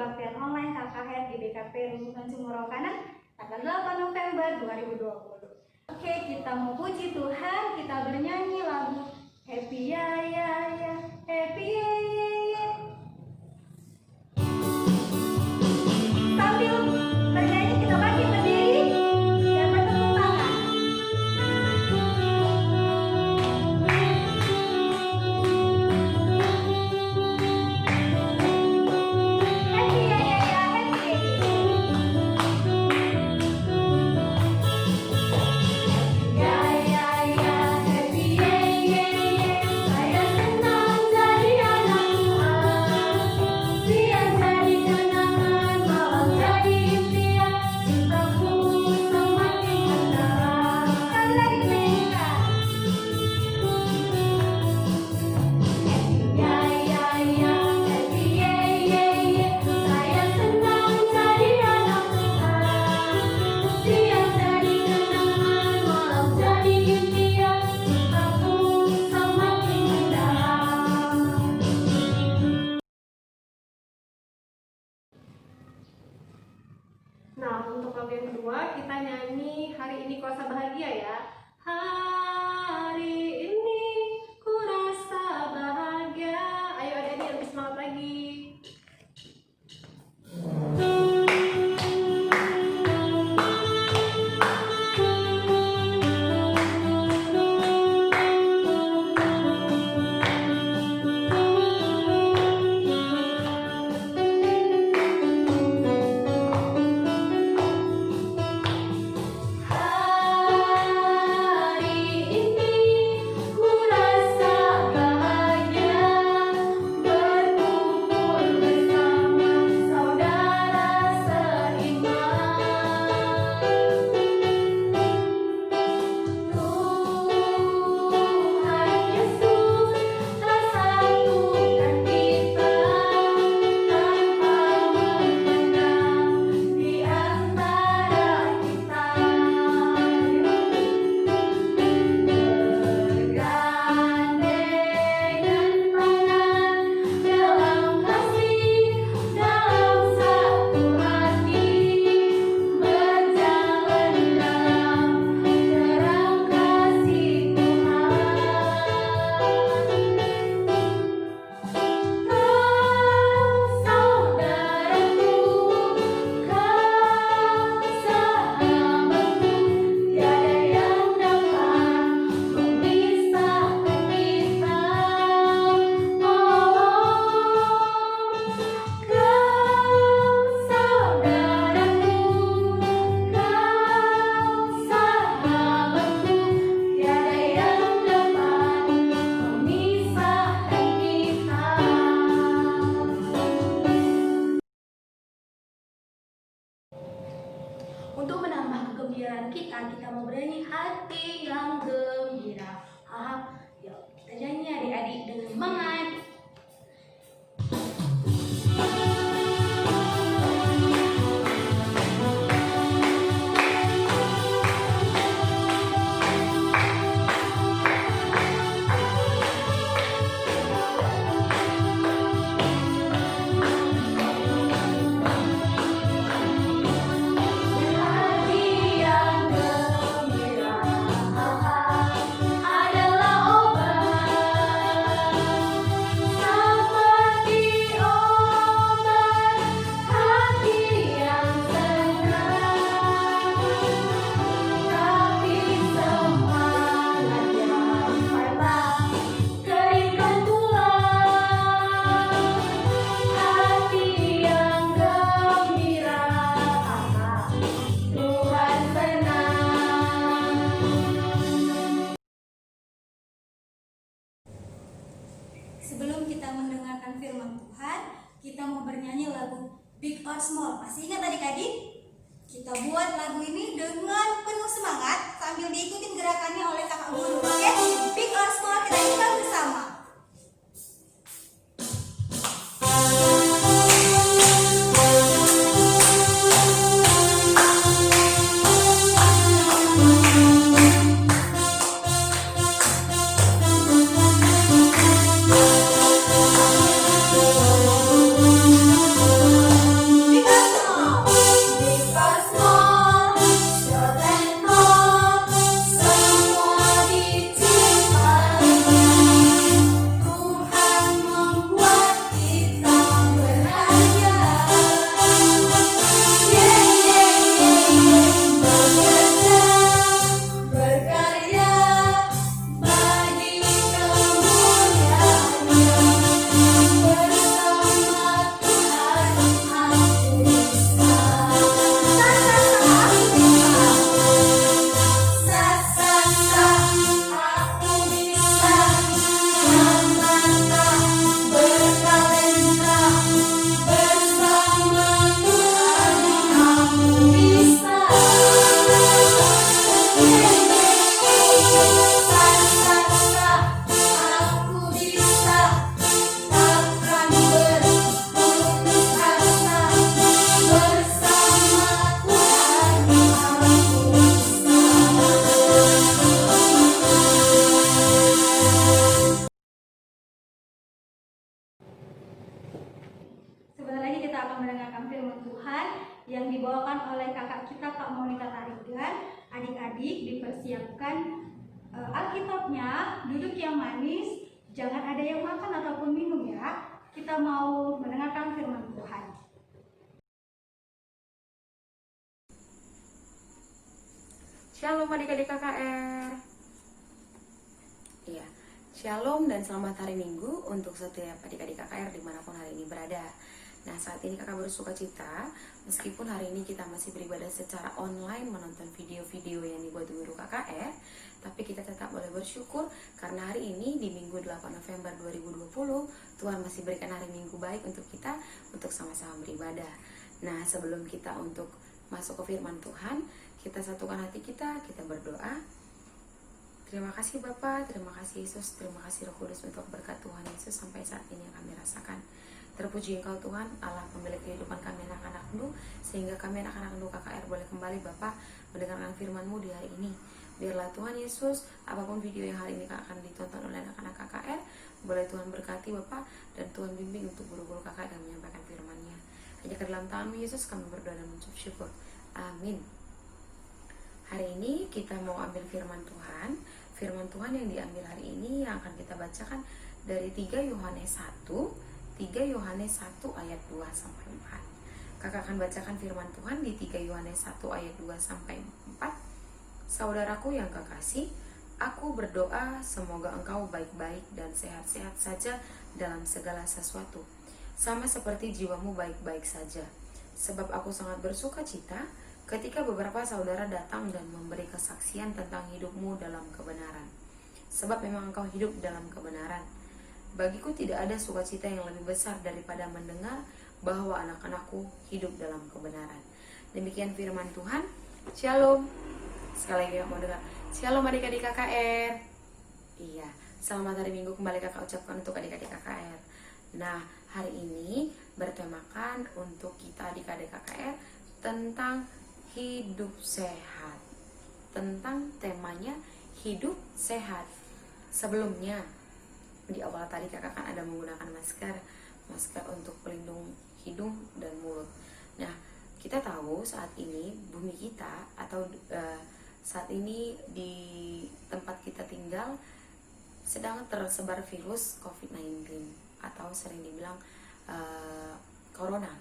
pelatihan online KKN IBKP Lingkungan Sumur Kanan tanggal 8 November 2020. Oke, kita mau puji Tuhan, kita bernyanyi lagu Happy ya ya ya, Happy ya ya ya. Sambil bernyanyi kita bangkit berdiri dan bertepuk tangan. Happy ya ya ya, happy ya ya. Nah, untuk lagu yang kedua kita nyanyi Hari Ini Kuasa Bahagia ya. Hari ini ku rasa bahagia. Ayo adik-adik lebih semangat lagi. Untuk menambah kegembiraan kita mau bernyanyi Hati yang Gembira. Yuk kita nyanyi adik-adik dengan semangat. Sebelum kita mendengarkan firman Tuhan, kita mau bernyanyi lagu Big or Small. Masih ingat adik-adik? Kita buat lagu ini dengan penuh semangat sambil diikuti gerakannya oleh kakak guru. Oke? Big or Small kita nyanyikan bersama. kita akan mendengarkan firman Tuhan yang dibawakan oleh kakak kita Kak Monita Tarigan. Adik-adik dipersiapkan Alkitabnya, duduk yang manis, jangan ada yang makan ataupun minum ya. Kita mau mendengarkan firman Tuhan. Shalom adik-adik KKR. Iya, shalom dan selamat hari Minggu untuk setiap adik-adik KKR dimanapun hari ini berada. Nah, saat ini kakak bersuka cita meskipun hari ini kita masih beribadah secara online menonton video-video yang dibuat guru KKR, tapi kita tetap boleh bersyukur karena hari ini di Minggu 8 November 2020 Tuhan masih berikan hari Minggu baik untuk kita untuk sama-sama beribadah. Nah, sebelum kita untuk masuk ke firman Tuhan, kita satukan hati kita berdoa. Terima kasih Bapa, terima kasih Yesus, terima kasih Roh Kudus untuk berkat Tuhan Yesus sampai saat ini yang kami rasakan. Terpuji Engkau Tuhan, Allah pemilik kehidupan kami anak-anak-Mu, sehingga kami anak-anak-Mu KKR boleh kembali Bapa mendengarkan firman-Mu di hari ini. Biarlah Tuhan Yesus, apapun video yang hari ini akan ditonton oleh anak-anak KKR, boleh Tuhan berkati Bapa, dan Tuhan bimbing untuk guru-guru KKR yang menyampaikan firman-Nya. Hanya ke dalam tangan-Mu Yesus kami berdoa dan mengucap syukur. Amin. Hari ini kita mau ambil firman Tuhan. Firman Tuhan yang diambil hari ini yang akan kita bacakan dari 3 Yohanes 1 ayat 2 sampai 4. Kakak akan bacakan firman Tuhan di 3 Yohanes 1 ayat 2 sampai 4. Saudaraku yang kekasih, aku berdoa semoga engkau baik-baik dan sehat-sehat saja dalam segala sesuatu, sama seperti jiwamu baik-baik saja. Sebab aku sangat bersuka cita ketika beberapa saudara datang dan memberi kesaksian tentang hidupmu dalam kebenaran. Sebab memang engkau hidup dalam kebenaran. Bagiku tidak ada sukacita yang lebih besar daripada mendengar bahwa anak-anakku hidup dalam kebenaran. Demikian firman Tuhan. Shalom. Sekali lagi mau dengar. Shalom adik-adik KKR. Iya, selamat hari Minggu kembali kakak ucapkan untuk adik-adik KKR. Nah, hari ini bertemakan untuk kita adik-adik KKR tentang hidup sehat. Tentang temanya hidup sehat. Sebelumnya di awal tadi kakak kan ada menggunakan masker untuk pelindung hidung dan mulut. Nah, kita tahu saat ini bumi kita atau saat ini di tempat kita tinggal sedang tersebar virus COVID-19 atau sering dibilang corona.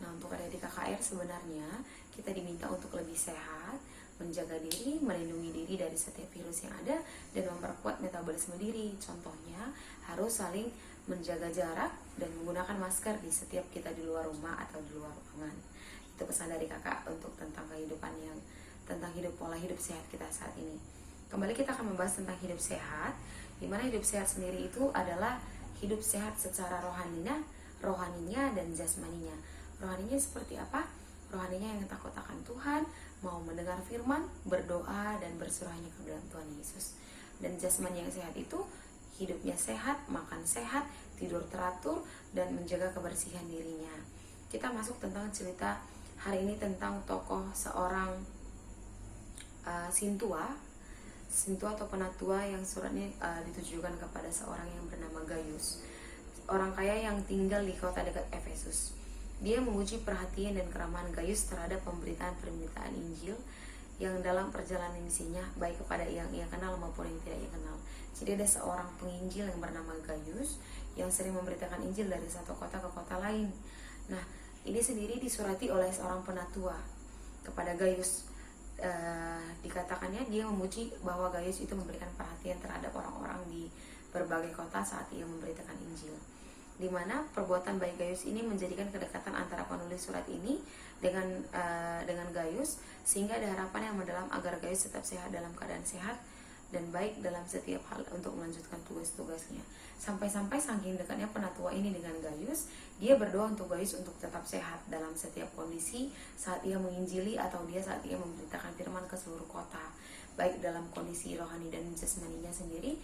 Nah, untuk adik-adik KKR sebenarnya kita diminta untuk lebih sehat, menjaga diri, melindungi diri dari setiap virus yang ada, dan memperkuat metabolisme diri. Contohnya, harus saling menjaga jarak dan menggunakan masker di setiap kita di luar rumah atau di luar ruangan. Itu pesan dari kakak untuk tentang kehidupan tentang pola hidup sehat kita saat ini. Kembali kita akan membahas tentang hidup sehat, di mana hidup sehat sendiri itu adalah hidup sehat secara rohaninya dan jasmaninya. Rohaninya seperti apa? Rohaninya yang takut akan Tuhan, mau mendengar firman, berdoa, dan berserahnya ke dalam Tuhan Yesus. Dan jasmani yang sehat itu hidupnya sehat, makan sehat, tidur teratur, dan menjaga kebersihan dirinya. Kita masuk tentang cerita hari ini tentang tokoh seorang Sintua atau penatua yang suratnya ditujukan kepada seorang yang bernama Gaius, orang kaya yang tinggal di kota dekat Efesus. Dia memuji perhatian dan keramahan Gaius terhadap pemberitaan Injil yang dalam perjalanan misinya, baik kepada yang ia kenal maupun yang tidak ia kenal. Jadi ada seorang penginjil yang bernama Gaius yang sering memberitakan Injil dari satu kota ke kota lain. Nah, ini sendiri disurati oleh seorang penatua kepada Gaius. Dikatakannya dia memuji bahwa Gaius itu memberikan perhatian terhadap orang-orang di berbagai kota saat ia memberitakan Injil, di mana perbuatan baik Gaius ini menjadikan kedekatan antara penulis surat ini dengan Gaius, sehingga ada harapan yang mendalam agar Gaius tetap sehat dalam keadaan sehat dan baik dalam setiap hal untuk melanjutkan tugas-tugasnya. Sampai-sampai saking dekatnya penatua ini dengan Gaius, dia berdoa untuk Gaius untuk tetap sehat dalam setiap kondisi saat ia menginjili atau saat ia memberitakan firman ke seluruh kota, baik dalam kondisi rohani dan jasmaninya sendiri.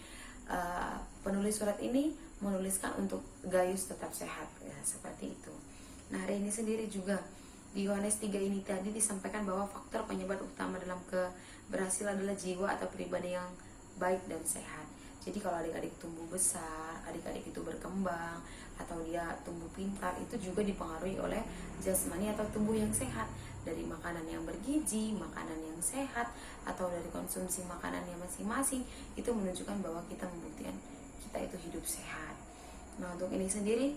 Penulis surat ini menuliskan untuk Gaius tetap sehat, ya, seperti itu. Nah, hari ini sendiri juga di Yohanes 3 ini tadi disampaikan bahwa faktor penyebab utama dalam keberhasilan adalah jiwa atau pribadi yang baik dan sehat. Jadi kalau adik-adik tumbuh besar, adik-adik itu berkembang, atau dia tumbuh pintar, itu juga dipengaruhi oleh jasmani atau tubuh yang sehat, dari makanan yang bergizi, makanan yang sehat, atau dari konsumsi makanannya masing-masing. Itu menunjukkan bahwa kita membuktikan kita itu hidup sehat. Nah, untuk ini sendiri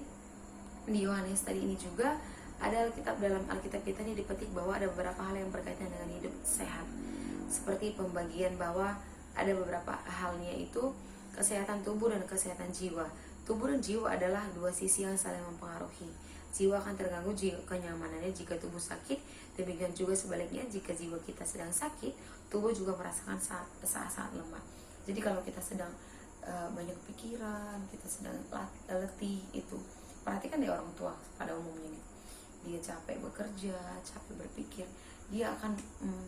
di Yohanes tadi ini juga ada Alkitab, dalam Alkitab kita ini dipetik bahwa ada beberapa hal yang berkaitan dengan hidup sehat, seperti pembagian bahwa ada beberapa halnya, itu kesehatan tubuh dan kesehatan jiwa. Tubuh dan jiwa adalah dua sisi yang saling mempengaruhi. Jiwa akan terganggu jika kenyamanannya jika tubuh sakit, demikian juga sebaliknya jika jiwa kita sedang sakit, tubuh juga merasakan saat lemah. Jadi kalau kita sedang banyak pikiran, kita sedang letih, itu perhatikan deh orang tua pada umumnya gitu. Dia capek bekerja, capek berpikir, dia akan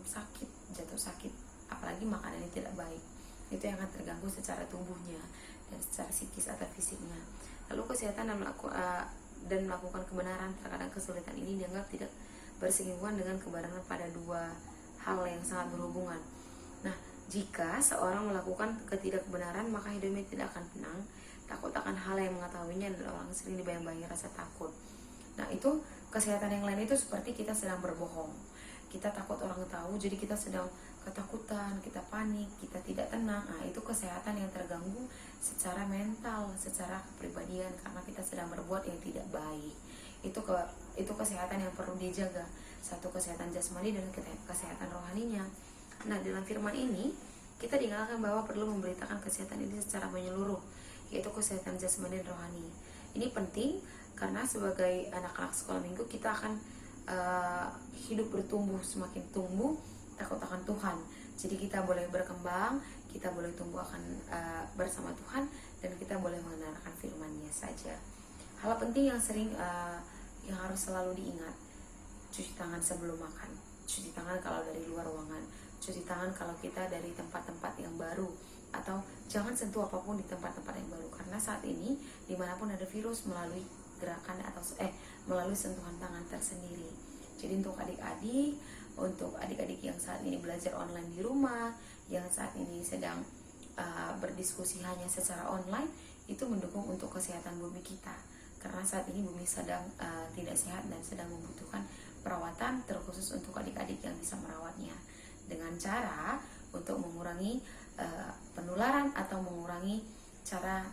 sakit, jatuh sakit, apalagi makanannya tidak baik. Itu yang akan terganggu secara tubuhnya dan secara psikis atau fisiknya. Lalu kesehatan dan melakukan kebenaran, terkadang kesulitan ini dianggap tidak bersinggungan dengan kebenaran pada dua hal yang sangat berhubungan. Nah, jika seorang melakukan ketidakbenaran, maka hidupnya tidak akan tenang. Takut akan hal yang mengetahuinya, dan orang sering dibayang-bayangi rasa takut. Nah, itu kesehatan yang lain itu seperti kita sedang berbohong. Kita takut orang tahu, jadi kita sedang ketakutan, kita panik, kita tidak tenang. Nah, itu kesehatan yang terganggu secara mental, secara kepribadian, karena kita sedang berbuat yang tidak baik. Itu kesehatan yang perlu dijaga. Satu, kesehatan jasmani dan kesehatan rohaninya. Nah, dalam firman ini kita diingatkan bahwa perlu memberitakan kesehatan ini secara menyeluruh, yaitu kesehatan jasmani dan rohani. Ini penting karena sebagai anak-anak sekolah minggu kita akan hidup bertumbuh, semakin tumbuh takut akan Tuhan. Jadi kita boleh berkembang, kita boleh tumbuh akan bersama Tuhan, dan kita boleh mengenalkan firman-Nya saja. Hal penting yang sering yang harus selalu diingat: cuci tangan sebelum makan, cuci tangan kalau dari luar ruangan, cuci tangan kalau kita dari tempat-tempat yang baru, atau jangan sentuh apapun di tempat-tempat yang baru, karena saat ini dimanapun ada virus melalui gerakan atau melalui sentuhan tangan tersendiri. Jadi untuk adik-adik yang saat ini belajar online di rumah, yang saat ini sedang berdiskusi hanya secara online, itu mendukung untuk kesehatan bumi kita, karena saat ini bumi sedang tidak sehat dan sedang membutuhkan perawatan terkhusus untuk adik-adik yang bisa merawatnya, dengan cara untuk mengurangi penularan atau mengurangi cara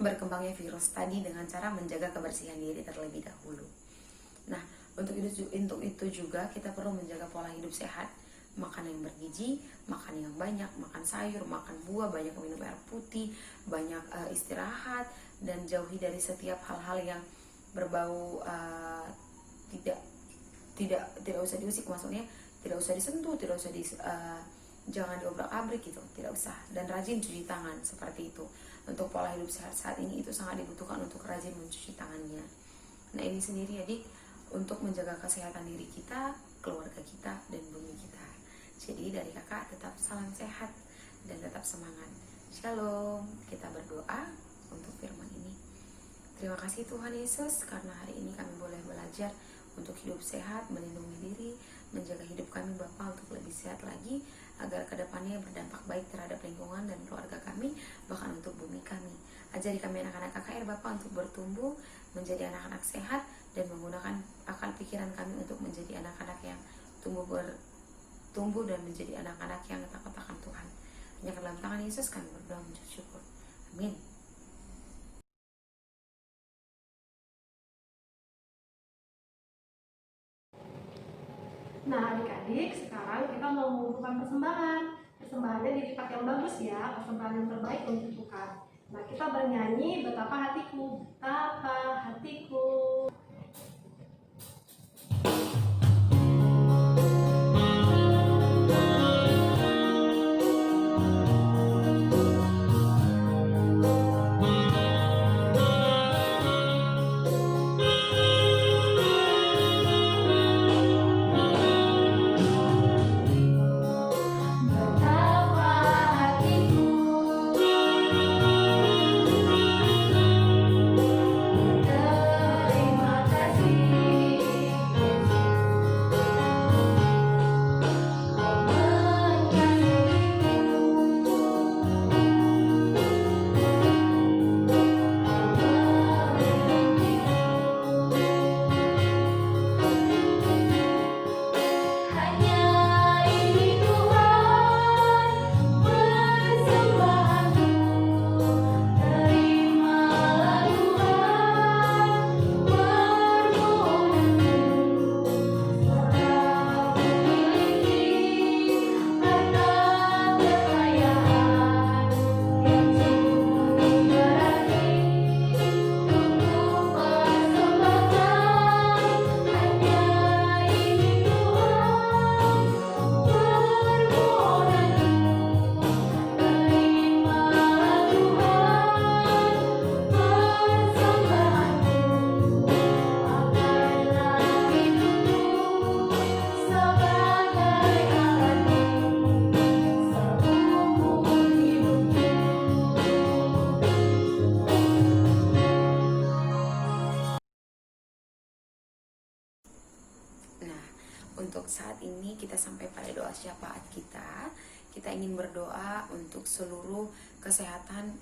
berkembangnya virus tadi, dengan cara menjaga kebersihan diri terlebih dahulu. Nah, untuk itu juga kita perlu menjaga pola hidup sehat, makan yang bergizi, makan yang banyak, makan sayur, makan buah, banyak minum air putih, banyak istirahat, dan jauhi dari setiap hal-hal yang berbau tidak usah diusik, maksudnya tidak usah disentuh, tidak usah jangan diobrak-abrik gitu, tidak usah. Dan rajin cuci tangan, seperti itu. Untuk pola hidup sehat saat ini itu sangat dibutuhkan untuk rajin mencuci tangannya. Nah, ini sendiri adik, untuk menjaga kesehatan diri kita, keluarga kita, dan bumi kita. Jadi dari kakak tetap salam sehat dan tetap semangat. Shalom. Kita berdoa untuk firman ini. Terima kasih Tuhan Yesus, karena hari ini kami boleh belajar untuk hidup sehat, melindungi diri, menjaga hidup kami Bapa untuk lebih sehat lagi, agar kedepannya berdampak baik terhadap lingkungan dan keluarga kami, bahkan untuk bumi kami. Ajari kami anak-anak KKR Bapa untuk bertumbuh menjadi anak-anak sehat, dan menggunakan akal pikiran kami untuk menjadi anak-anak yang tumbuh dan menjadi anak-anak yang takut akan Tuhan. Hanya dalam tangan Yesus kami berdoa mengucap syukur. Amin. Nah, adik-adik, sekarang kita mau mengumpulkan persembahan. Persembahannya di tempat yang bagus ya, persembahan yang terbaik untuk Tuhan. Nah, kita bernyanyi Betapa Hatiku, Betapa Hatiku. Betapa untuk saat ini kita sampai pada doa syafaat kita. Kita ingin berdoa untuk seluruh kesehatan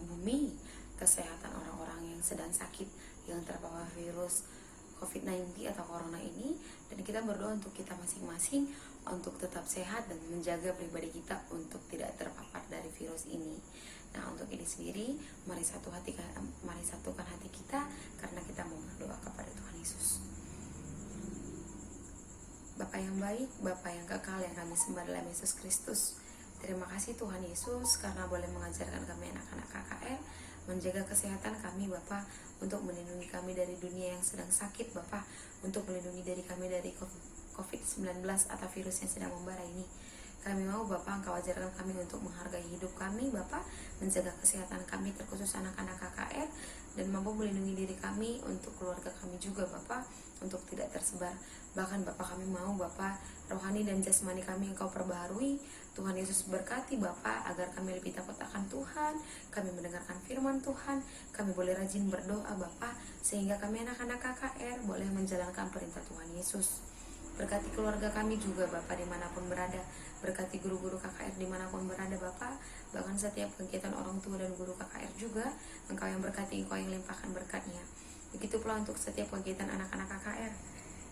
bumi, kesehatan orang-orang yang sedang sakit, yang terpapar virus COVID-19 atau Corona ini. Dan kita berdoa untuk kita masing-masing untuk tetap sehat dan menjaga pribadi kita untuk tidak terpapar dari virus ini. Nah, untuk ini sendiri, mari satukan hati kita karena kita mau berdoa kepada Tuhan Yesus. Bapa yang baik, Bapa yang kekal yang kami sembah dalam Yesus Kristus. Terima kasih Tuhan Yesus karena boleh mengajarkan kami anak-anak KKR menjaga kesehatan kami Bapa, untuk melindungi kami dari dunia yang sedang sakit Bapa, untuk melindungi kami dari COVID-19 atau virus yang sedang membara ini. Kami mau Bapa Engkau ajarkan kami untuk menghargai hidup kami Bapa, menjaga kesehatan kami terkhusus anak-anak KKR, dan mampu melindungi diri kami untuk keluarga kami juga Bapa, untuk tidak tersebar. Bahkan Bapa kami mau Bapa rohani dan jasmani kami Engkau perbaharui. Tuhan Yesus berkati Bapa agar kami lebih takut akan Tuhan, kami mendengarkan firman Tuhan, kami boleh rajin berdoa Bapa, sehingga kami anak-anak KKR boleh menjalankan perintah Tuhan Yesus. Berkati keluarga kami juga Bapa dimanapun berada, berkati guru-guru KKR dimanapun berada Bapa, bahkan setiap kegiatan orang tua dan guru KKR juga, Engkau yang berkati, Engkau yang limpahkan berkatnya. Begitu pula untuk setiap kegiatan anak-anak KKR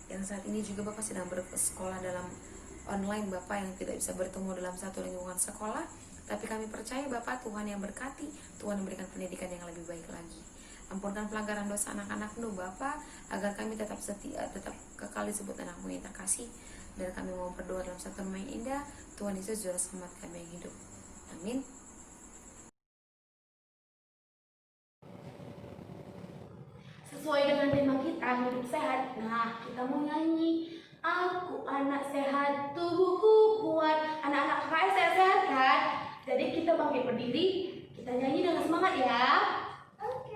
yang saat ini juga Bapak sedang bersekolah dalam online Bapak, yang tidak bisa bertemu dalam satu lingkungan sekolah, tapi kami percaya Bapak Tuhan yang berkati, Tuhan memberikan pendidikan yang lebih baik lagi. Ampunkan pelanggaran dosa anak-anak-Nu Bapak, agar kami tetap setia, tetap kekal disebut anak-Mu yang terkasih, dan kami mau berdoa dalam satu nama yang indah, Tuhan Yesus Juru Selamat kami yang hidup. Amin. Sesuai dengan tema kita hidup sehat, nah kita mau nyanyi Aku anak sehat, tubuhku kuat. Anak-anak KKR sehat-sehat kan? Jadi kita bangkit berdiri, kita nyanyi dengan semangat ya. Oke.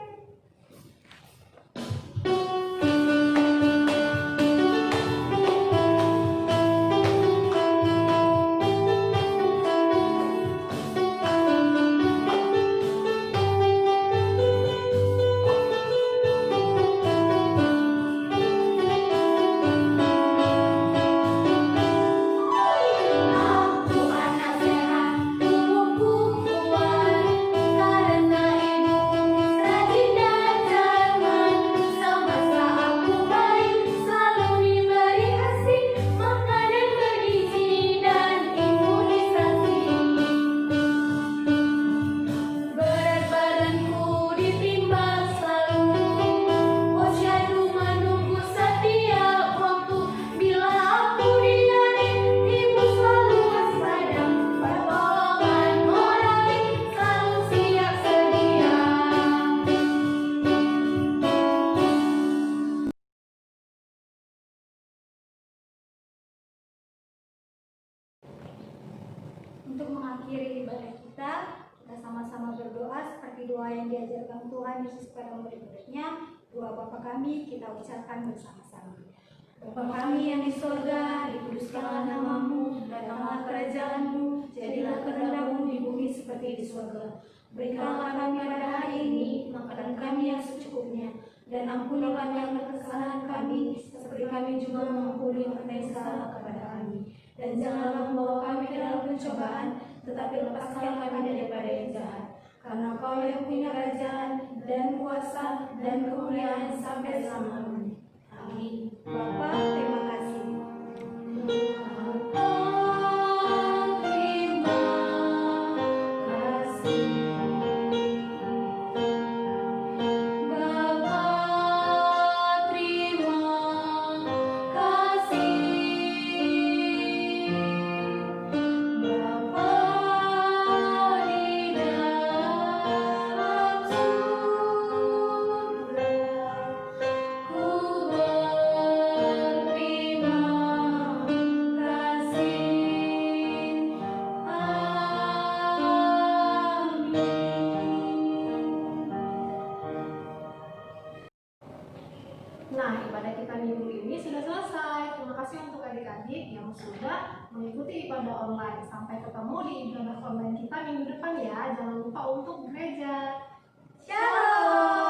Aku anak sehat, tubuhku kuat, karena ibuku rajin dan cermat. Semasa aku bayi, selalu diberi kasih, makanan bergizi dan imunisasi. Berat badanku ditimbang selalu, posyandu menunggu setiap waktu. Bila aku diare, ibu selalu waspada, pertolongan morali selalu siap sedia. Untuk mengakhiri ibadah kita sama-sama berdoa seperti doa yang diajarkan Tuhan Yesus pada murid-muridnya. Doa Bapa kami kita ucapkan bersama-sama. Bapa kami yang di surga, dikuduskanlah namamu, datanglah kerajaanmu, jadilah kehendakmu di bumi seperti di surga. Berikanlah kami pada hari ini makanan kami yang secukupnya, dan ampunilah kami kesalahan kami, seperti kami juga mengampuni orang yang salah kepada kami. Dan janganlah membawa kami ke dalam pencobaan, tetapi lepaskan kami daripada yang jahat. Karena Kau yang punya kerajaan dan kuasa dan kemuliaan sampai selama-lamanya. Amin. Bapa, terima kasih. Bapa, terima kasih. Bapa, terima kasih. Bapa di dalam surga, ku berterima kasih. Nah, ibadah kita minggu ini sudah selesai. Terima kasih untuk adik-adik yang sudah mengikuti ibadah online. Sampai ketemu di ibadah online kita minggu depan ya. Jangan lupa untuk gereja. Shalom.